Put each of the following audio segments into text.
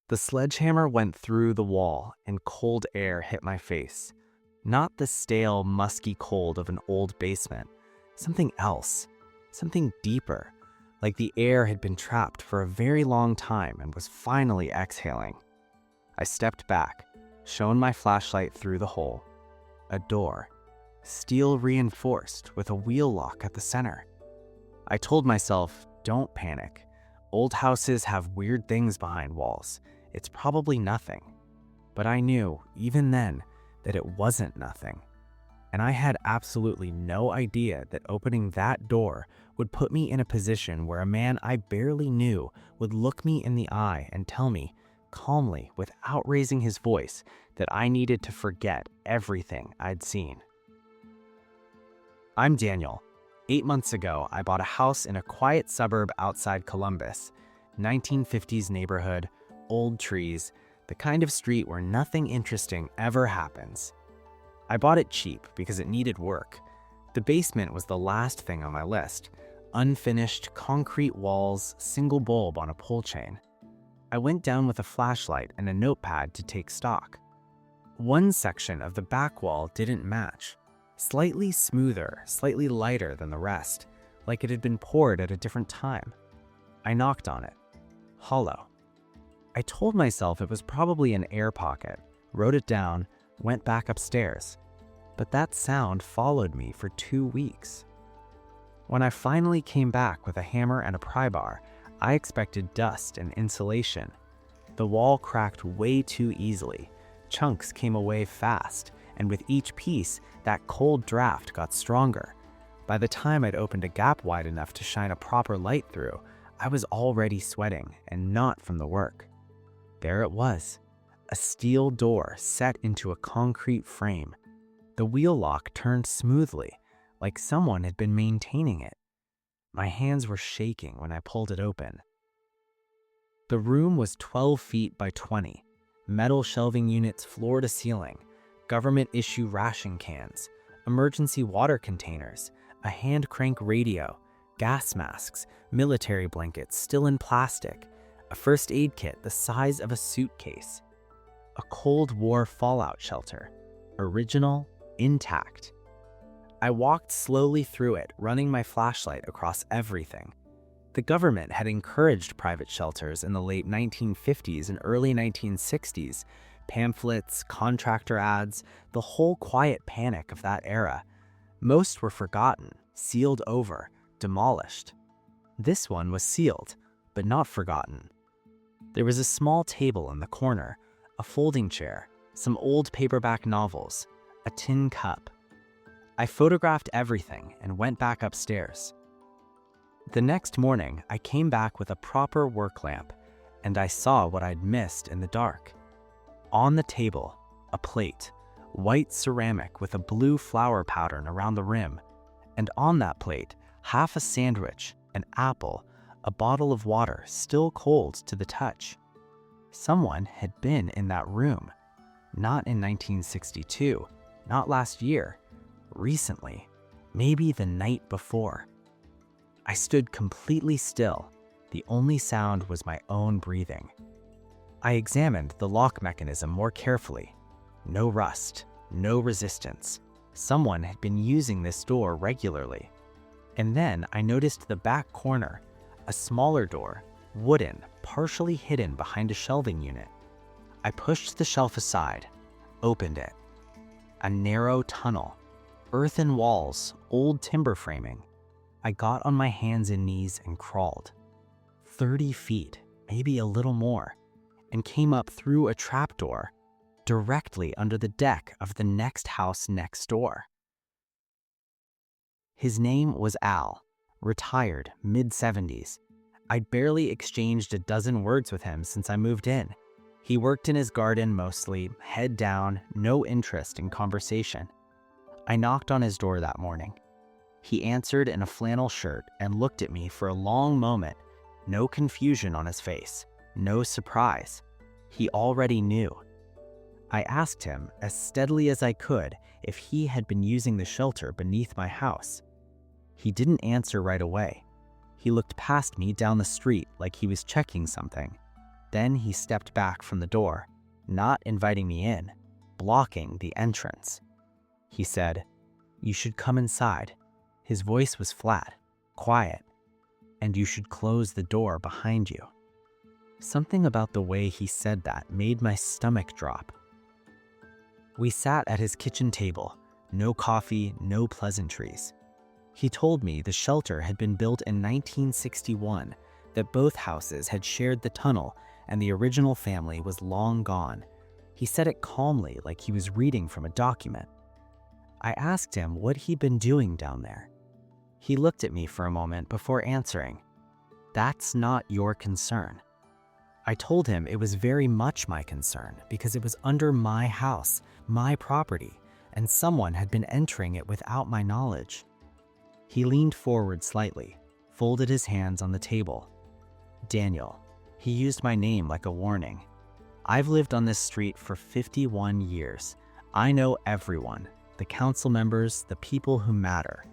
The sledgehammer went through the wall and cold air hit my face. Not the stale, musky cold of an old basement. Something else. Something deeper. Like the air had been trapped for a very long time and was finally exhaling. I stepped back, shone my flashlight through the hole. A door. Steel reinforced with a wheel lock at the center. I told myself, don't panic. Old houses have weird things behind walls. It's probably nothing. But I knew, even then, that it wasn't nothing. And I had absolutely no idea that opening that door would put me in a position where a man I barely knew would look me in the eye and tell me, calmly, without raising his voice, that I needed to forget everything I'd seen. I'm Daniel. 8 months ago, I bought a house in a quiet suburb outside Columbus. 1950s neighborhood, old trees, the kind of street where nothing interesting ever happens. I bought it cheap because it needed work. The basement was the last thing on my list. Unfinished, concrete walls, single bulb on a pole chain. I went down with a flashlight and a notepad to take stock. One section of the back wall didn't match. Slightly smoother, slightly lighter than the rest, like it had been poured at a different time. I knocked on it. Hollow. I told myself it was probably an air pocket, wrote it down, went back upstairs. But that sound followed me for 2 weeks. When I finally came back with a hammer and a pry bar, I expected dust and insulation. The wall cracked way too easily. Chunks came away fast, and with each piece, that cold draft got stronger. By the time I'd opened a gap wide enough to shine a proper light through, I was already sweating, and not from the work. There it was, a steel door set into a concrete frame. The wheel lock turned smoothly, like someone had been maintaining it. My hands were shaking when I pulled it open. The room was 12 feet by 20, metal shelving units floor to ceiling, government-issue ration cans, emergency water containers, a hand crank radio, gas masks, military blankets still in plastic, a first aid kit the size of a suitcase, a Cold War fallout shelter, original, intact. I walked slowly through it, running my flashlight across everything. The government had encouraged private shelters in the late 1950s and early 1960s. Pamphlets, contractor ads, the whole quiet panic of that era. Most were forgotten, sealed over, demolished. This one was sealed, but not forgotten. There was a small table in the corner, a folding chair, some old paperback novels, a tin cup. I photographed everything and went back upstairs. The next morning, I came back with a proper work lamp, and I saw what I'd missed in the dark. On the table, a plate, white ceramic with a blue flower pattern around the rim, and on that plate, half a sandwich, an apple, a bottle of water still cold to the touch. Someone had been in that room. Not in 1962, not last year, recently, maybe the night before. I stood completely still. The only sound was my own breathing. I examined the lock mechanism more carefully. No rust, no resistance. Someone had been using this door regularly. And then I noticed the back corner, a smaller door, wooden, partially hidden behind a shelving unit. I pushed the shelf aside, opened it. A narrow tunnel, earthen walls, old timber framing. I got on my hands and knees and crawled. 30 feet, maybe a little more, and came up through a trapdoor directly under the deck of the next house next door. His name was Al, retired, mid-70s. I'd barely exchanged a dozen words with him since I moved in. He worked in his garden mostly, head down, no interest in conversation. I knocked on his door that morning. He answered in a flannel shirt and looked at me for a long moment. No confusion on his face, no surprise. He already knew. I asked him, as steadily as I could, if he had been using the shelter beneath my house. He didn't answer right away. He looked past me down the street like he was checking something. Then he stepped back from the door, not inviting me in, blocking the entrance. He said, "You should come inside." His voice was flat, quiet, "and you should close the door behind you." Something about the way he said that made my stomach drop. We sat at his kitchen table, no coffee, no pleasantries. He told me the shelter had been built in 1961, that both houses had shared the tunnel, and the original family was long gone. He said it calmly, like he was reading from a document. I asked him what he'd been doing down there. He looked at me for a moment before answering, "That's not your concern." I told him it was very much my concern because it was under my house, my property, and someone had been entering it without my knowledge. He leaned forward slightly, folded his hands on the table. "Daniel," he used my name like a warning. "I've lived on this street for 51 years. I know everyone, the council members, the people who matter.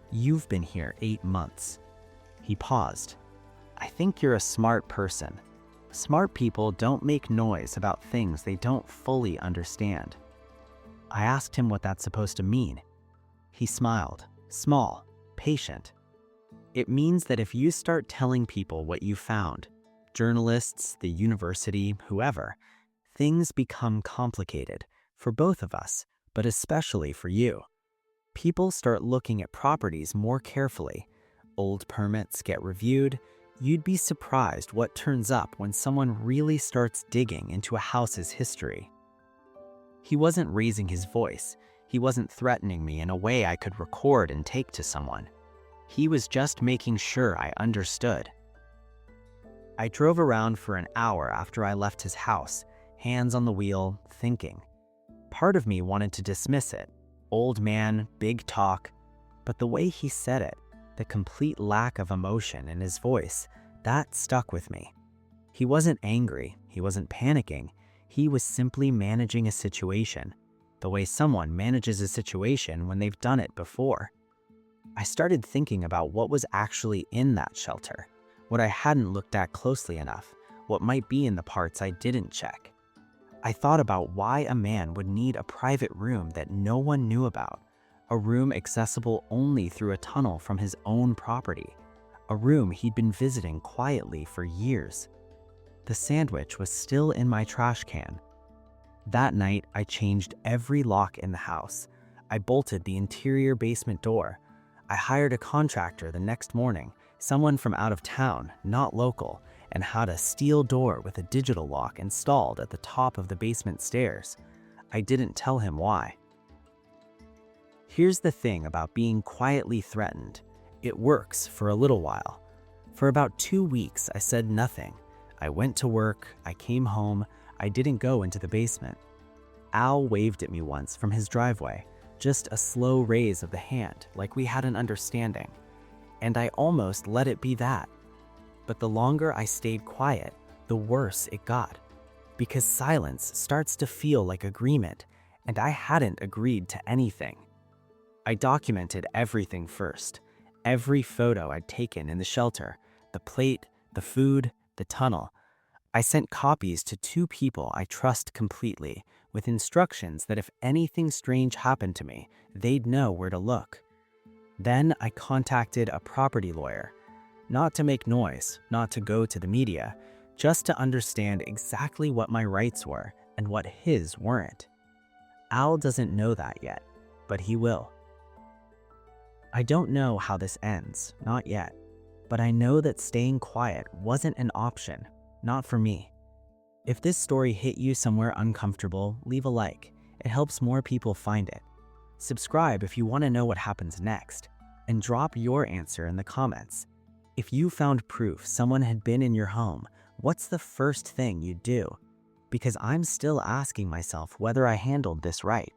You've been here 8 months. He paused. "I think you're a smart person. Smart people don't make noise about things they don't fully understand." I asked him what that's supposed to mean. He smiled, small, patient. "It means that if you start telling people what you found, journalists, the university, whoever, things become complicated for both of us, but especially for you. People start looking at properties more carefully. Old permits get reviewed. You'd be surprised what turns up when someone really starts digging into a house's history." He wasn't raising his voice. He wasn't threatening me in a way I could record and take to someone. He was just making sure I understood. I drove around for an hour after I left his house, hands on the wheel, thinking. Part of me wanted to dismiss it. Old man, big talk. But the way he said it, the complete lack of emotion in his voice, that stuck with me. He wasn't angry. He wasn't panicking. He was simply managing a situation, the way someone manages a situation when they've done it before. I started thinking about what was actually in that shelter, what I hadn't looked at closely enough, what might be in the parts I didn't check. I thought about why a man would need a private room that no one knew about, a room accessible only through a tunnel from his own property, a room he'd been visiting quietly for years. The sandwich was still in my trash can. That night, I changed every lock in the house. I bolted the interior basement door. I hired a contractor the next morning, someone from out of town, not local, and had a steel door with a digital lock installed at the top of the basement stairs. I didn't tell him why. Here's the thing about being quietly threatened. It works for a little while. For about 2 weeks, I said nothing. I went to work, I came home, I didn't go into the basement. Al waved at me once from his driveway, just a slow raise of the hand, like we had an understanding. And I almost let it be that. But the longer I stayed quiet, the worse it got. Because silence starts to feel like agreement, and I hadn't agreed to anything. I documented everything first. Every photo I'd taken in the shelter, the plate, the food, the tunnel. I sent copies to 2 people I trust completely, with instructions that if anything strange happened to me, they'd know where to look. Then I contacted a property lawyer, not to make noise, not to go to the media, just to understand exactly what my rights were and what his weren't. Al doesn't know that yet, but he will. I don't know how this ends, not yet, but I know that staying quiet wasn't an option, not for me. If this story hit you somewhere uncomfortable, leave a like. It helps more people find it. Subscribe if you want to know what happens next, and drop your answer in the comments. If you found proof someone had been in your home, what's the first thing you'd do? Because I'm still asking myself whether I handled this right.